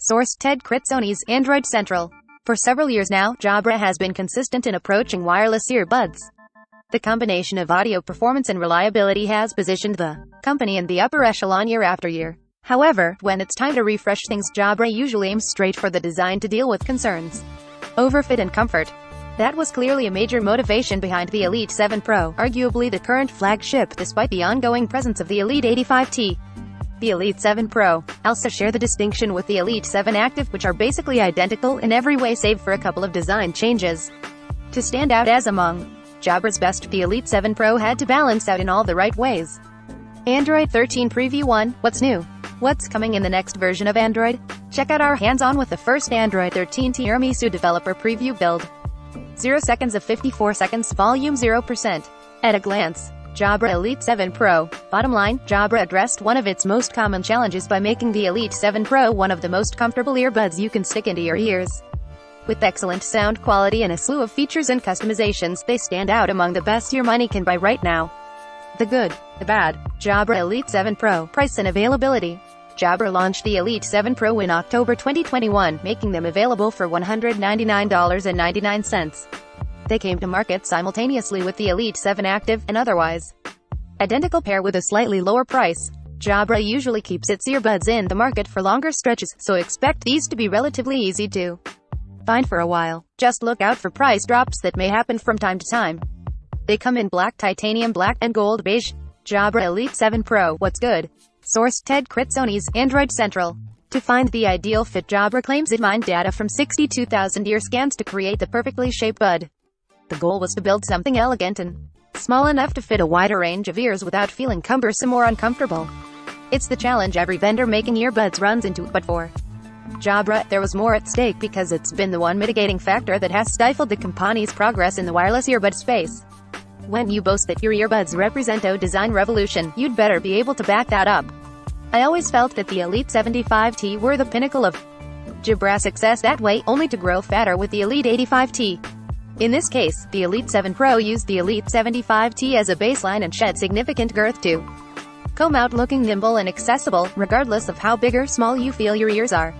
Source: Ted Sony's Android Central. For several years now, Jabra has been consistent in approaching wireless earbuds. The combination of audio performance and reliability has positioned the company in the upper echelon year after year. However, when it's time to refresh things, Jabra usually aims straight for the design to deal with concerns over fit and comfort. That was clearly a major motivation behind the Elite 7 Pro, arguably the current flagship despite the ongoing presence of the Elite 85T. The Elite 7 Pro also share the distinction with the Elite 7 Active, which are basically identical in every way save for a couple of design changes. To stand out as among Jabra's best, the Elite 7 Pro had to balance out in all the right ways. Android 13 Preview 1. What's new? What's coming in the next version of Android? Check out our hands-on with the first Android 13 Tiramisu developer preview build. 0 seconds of 54 seconds, volume 0%. At a glance, Jabra Elite 7 Pro. Bottom line, Jabra addressed one of its most common challenges by making the Elite 7 Pro one of the most comfortable earbuds you can stick into your ears. With excellent sound quality and a slew of features and customizations, they stand out among the best your money can buy right now. The good, the bad. Jabra Elite 7 Pro. Price and availability. Jabra launched the Elite 7 Pro in October 2021, making them available for $199.99. They came to market simultaneously with the Elite 7 Active, an otherwise identical pair with a slightly lower price. Jabra usually keeps its earbuds in the market for longer stretches, so expect these to be relatively easy to find for a while. Just look out for price drops that may happen from time to time. They come in black, titanium black, and gold beige. Jabra Elite 7 Pro. What's good? Source: Ted Sony's Android Central. To find the ideal fit, Jabra claims it mined data from 62,000 ear scans to create the perfectly shaped bud. The goal was to build something elegant and small enough to fit a wider range of ears without feeling cumbersome or uncomfortable. It's the challenge every vendor making earbuds runs into, but for Jabra, there was more at stake because it's been the one mitigating factor that has stifled the company's progress in the wireless earbud space. When you boast that your earbuds represent a design revolution, you'd better be able to back that up. I always felt that the Elite 75T were the pinnacle of Jabra's success that way, only to grow fatter with the Elite 85T. In this case, the Elite 7 Pro used the Elite 75T as a baseline and shed significant girth to come out looking nimble and accessible, regardless of how big or small you feel your ears are.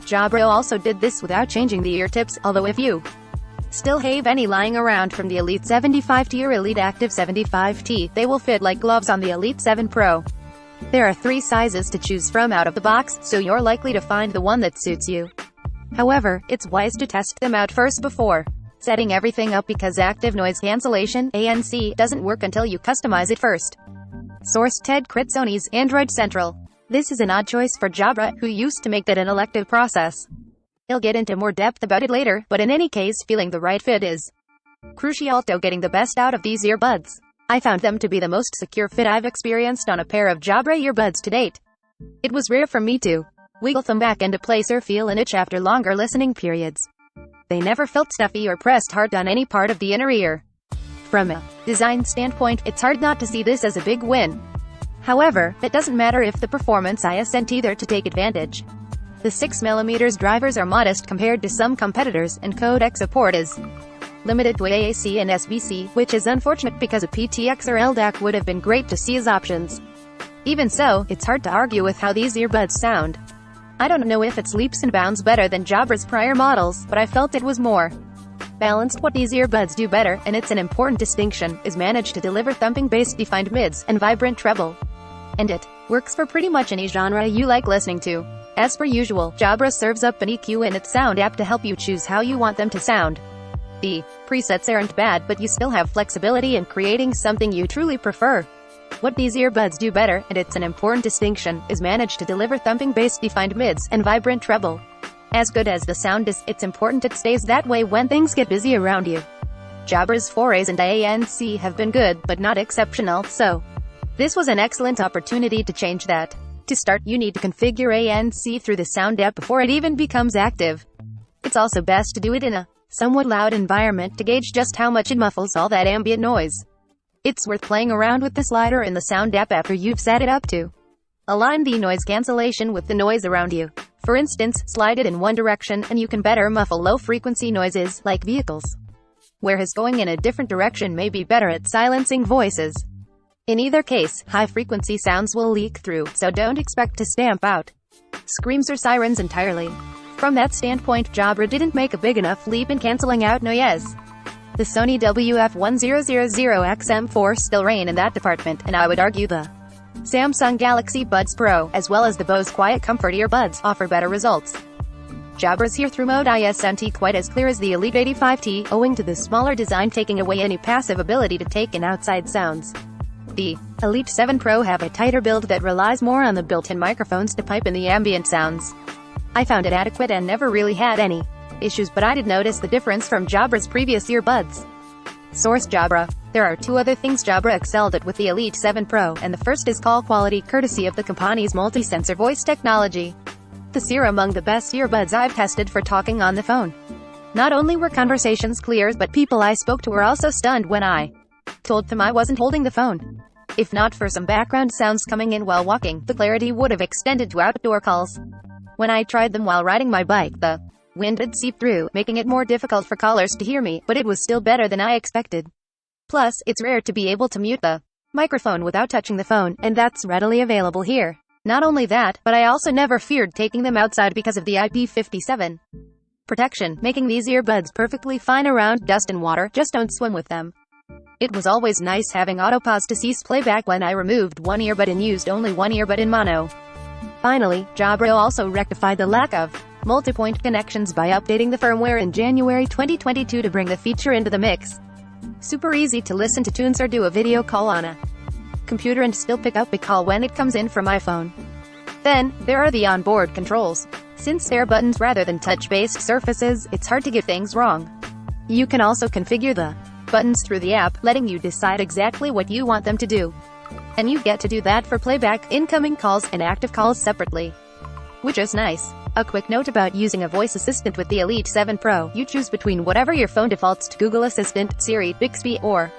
Jabra also did this without changing the ear tips, although if you still have any lying around from the Elite 75T or Elite Active 75T, they will fit like gloves on the Elite 7 Pro. There are 3 sizes to choose from out of the box, so you're likely to find the one that suits you. However, it's wise to test them out first before setting everything up because active noise cancellation (ANC) doesn't work until you customize it first. Source: Ted Sony's Android Central. This is an odd choice for Jabra, who used to make that an elective process. He'll get into more depth about it later, but in any case, feeling the right fit is crucial to getting the best out of these earbuds. I found them to be the most secure fit I've experienced on a pair of Jabra earbuds to date. It was rare for me to wiggle them back into place or feel an itch after longer listening periods. They never felt stuffy or pressed hard on any part of the inner ear. From a design standpoint, it's hard not to see this as a big win. However, it doesn't matter if the performance isn't either to take advantage. The 6mm drivers are modest compared to some competitors, and codec support is limited to AAC and SBC, which is unfortunate because a PTX or LDAC would have been great to see as options. Even so, it's hard to argue with how these earbuds sound. I don't know if it's leaps and bounds better than Jabra's prior models, but I felt it was more balanced. What these earbuds do better, and it's an important distinction, is manage to deliver thumping bass, defined mids, and vibrant treble. And it works for pretty much any genre you like listening to. As per usual, Jabra serves up an EQ in its sound app to help you choose how you want them to sound. The presets aren't bad, but you still have flexibility in creating something you truly prefer. What these earbuds do better, and it's an important distinction, is manage to deliver thumping bass, defined mids, and vibrant treble. As good as the sound is, it's important it stays that way when things get busy around you. Jabra's forays into ANC have been good, but not exceptional, so this was an excellent opportunity to change that. To start, you need to configure ANC through the sound app before it even becomes active. It's also best to do it in a somewhat loud environment to gauge just how much it muffles all that ambient noise. It's worth playing around with the slider in the sound app after you've set it up to align the noise cancellation with the noise around you. For instance, slide it in one direction and you can better muffle low-frequency noises, like vehicles. Whereas going in a different direction may be better at silencing voices. In either case, high-frequency sounds will leak through, so don't expect to stamp out screams or sirens entirely. From that standpoint, Jabra didn't make a big enough leap in cancelling out noise. The Sony WF-1000XM4 still reign in that department, and I would argue the Samsung Galaxy Buds Pro, as well as the Bose Quiet Comfort earbuds, offer better results. Jabra's hear-through mode isn't quite as clear as the Elite 85T, owing to the smaller design taking away any passive ability to take in outside sounds. The Elite 7 Pro have a tighter build that relies more on the built-in microphones to pipe in the ambient sounds. I found it adequate and never really had any issues, but I did notice the difference from Jabra's previous earbuds. Source: Jabra. There are two other things Jabra excelled at with the Elite 7 Pro, and the first is call quality, courtesy of the company's multi-sensor voice technology. These are among the best earbuds I've tested for talking on the phone. Not only were conversations clear, but people I spoke to were also stunned when I told them I wasn't holding the phone. If not for some background sounds coming in while walking, the clarity would have extended to outdoor calls. When I tried them while riding my bike, the wind had seeped through, making it more difficult for callers to hear me, but it was still better than I expected. Plus, it's rare to be able to mute the microphone without touching the phone, and that's readily available here. Not only that, but I also never feared taking them outside because of the IP57 protection, making these earbuds perfectly fine around dust and water, just don't swim with them. It was always nice having autopause to cease playback when I removed one earbud and used only one earbud in mono. Finally, Jabra also rectified the lack of multi-point connections by updating the firmware in January 2022 to bring the feature into the mix. Super easy to listen to tunes or do a video call on a computer and still pick up a call when it comes in from iPhone. Then, there are the onboard controls. Since they're buttons rather than touch-based surfaces, it's hard to get things wrong. You can also configure the buttons through the app, letting you decide exactly what you want them to do. And you get to do that for playback, incoming calls, and active calls separately, which is nice. A quick note about using a voice assistant with the Elite 7 Pro: you choose between whatever your phone defaults to: Google Assistant, Siri, Bixby, or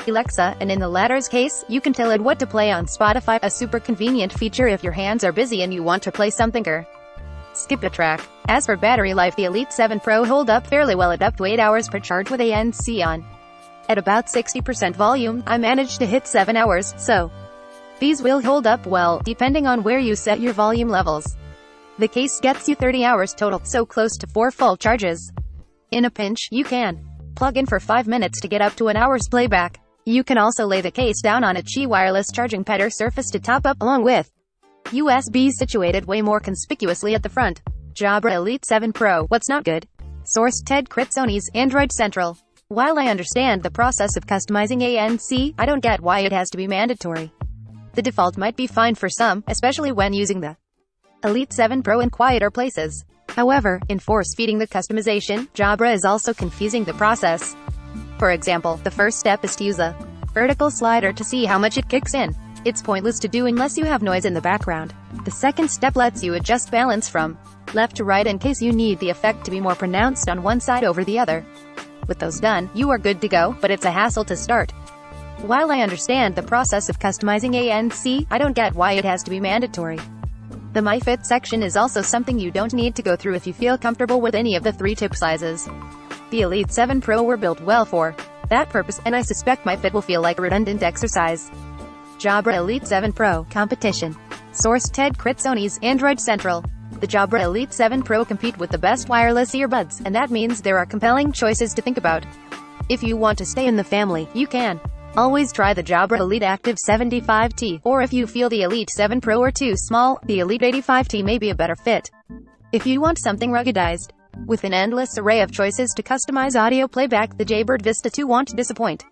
Alexa, and in the latter's case, you can tell it what to play on Spotify, a super convenient feature if your hands are busy and you want to play something or skip a track. As for battery life, the Elite 7 Pro hold up fairly well at up to 8 hours per charge with ANC on. At about 60% volume, I managed to hit 7 hours, so these will hold up well, depending on where you set your volume levels. The case gets you 30 hours total, so close to 4 full charges. In a pinch, you can plug in for 5 minutes to get up to an hour's playback. You can also lay the case down on a Qi wireless charging pad or surface to top up, along with USB situated way more conspicuously at the front. Jabra Elite 7 Pro. What's not good? Source: Ted Crit, Sony's Android Central. While I understand the process of customizing ANC, I don't get why it has to be mandatory. The default might be fine for some, especially when using the Elite 7 Pro in quieter places. However, in force-feeding the customization, Jabra is also confusing the process. For example, the first step is to use a vertical slider to see how much it kicks in. It's pointless to do unless you have noise in the background. The second step lets you adjust balance from left to right in case you need the effect to be more pronounced on one side over the other. With those done, you are good to go, but it's a hassle to start. While I understand the process of customizing ANC, I don't get why it has to be mandatory. The MyFit section is also something you don't need to go through if you feel comfortable with any of the 3 tip sizes. The Elite 7 Pro were built well for that purpose, and I suspect MyFit will feel like a redundant exercise. Jabra Elite 7 Pro competition. Source: Ted Crit, Sony's Android Central. The Jabra Elite 7 Pro compete with the best wireless earbuds, and that means there are compelling choices to think about. If you want to stay in the family, you can always try the Jabra Elite Active 75T, or if you feel the Elite 7 Pro are too small, the Elite 85T may be a better fit. If you want something ruggedized, with an endless array of choices to customize audio playback, the Jaybird Vista 2 won't disappoint.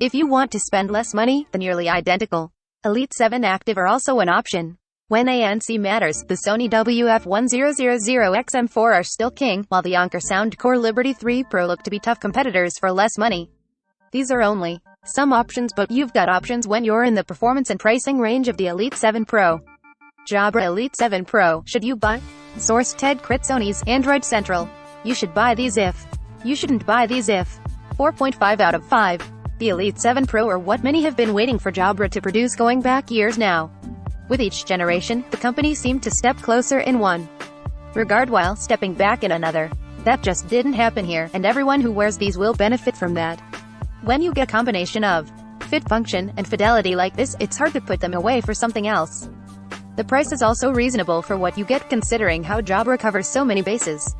If you want to spend less money, the nearly identical Elite 7 Active are also an option. When ANC matters, the Sony WF-1000XM4 are still king, while the Anker Soundcore Liberty 3 Pro look to be tough competitors for less money. These are only some options, but you've got options when you're in the performance and pricing range of the Elite 7 Pro. Jabra Elite 7 Pro. Should you buy? Source: Ted Crit, Sony's Android Central. You should buy these if. You shouldn't buy these if. 4.5 out of 5. The Elite 7 Pro are what many have been waiting for Jabra to produce going back years now. With each generation, the company seemed to step closer in one regard while stepping back in another. That just didn't happen here, and everyone who wears these will benefit from that. When you get a combination of fit, function, and fidelity like this, it's hard to put them away for something else. The price is also reasonable for what you get considering how Jabra covers so many bases.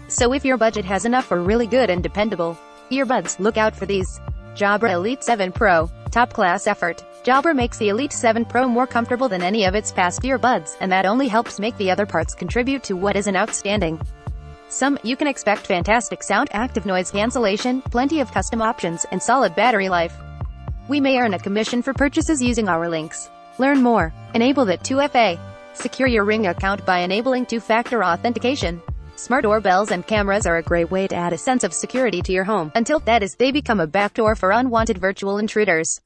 So if your budget has enough for really good and dependable earbuds, look out for these. Jabra Elite 7 Pro. Top class effort. Jabra makes the Elite 7 Pro more comfortable than any of its past earbuds, and that only helps make the other parts contribute to what is an outstanding. You can expect fantastic sound, active noise cancellation, plenty of custom options, and solid battery life. We may earn a commission for purchases using our links. Learn more. Enable the 2FA. Secure your Ring account by enabling two-factor authentication. Smart doorbells and cameras are a great way to add a sense of security to your home, until they become a backdoor for unwanted virtual intruders.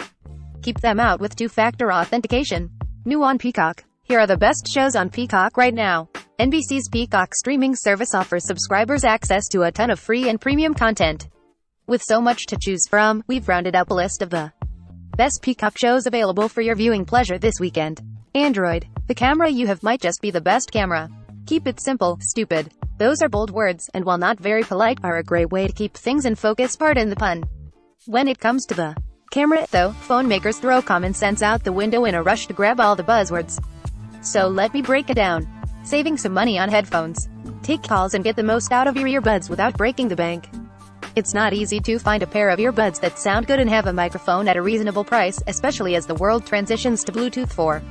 Keep them out with two-factor authentication. New on Peacock. Here are the best shows on Peacock right now. NBC's Peacock streaming service offers subscribers access to a ton of free and premium content. With so much to choose from, we've rounded up a list of the best Peacock shows available for your viewing pleasure this weekend. Android. The camera you have might just be the best camera. Keep it simple, stupid. Those are bold words, and while not very polite, are a great way to keep things in focus, pardon the pun. When it comes to the camera, though, phone makers throw common sense out the window in a rush to grab all the buzzwords. So let me break it down. Saving some money on headphones. Take calls and get the most out of your earbuds without breaking the bank. It's not easy to find a pair of earbuds that sound good and have a microphone at a reasonable price, especially as the world transitions to Bluetooth for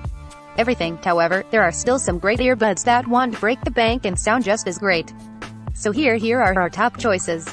everything. However, there are still some great earbuds that won't break the bank and sound just as great. So here are our top choices.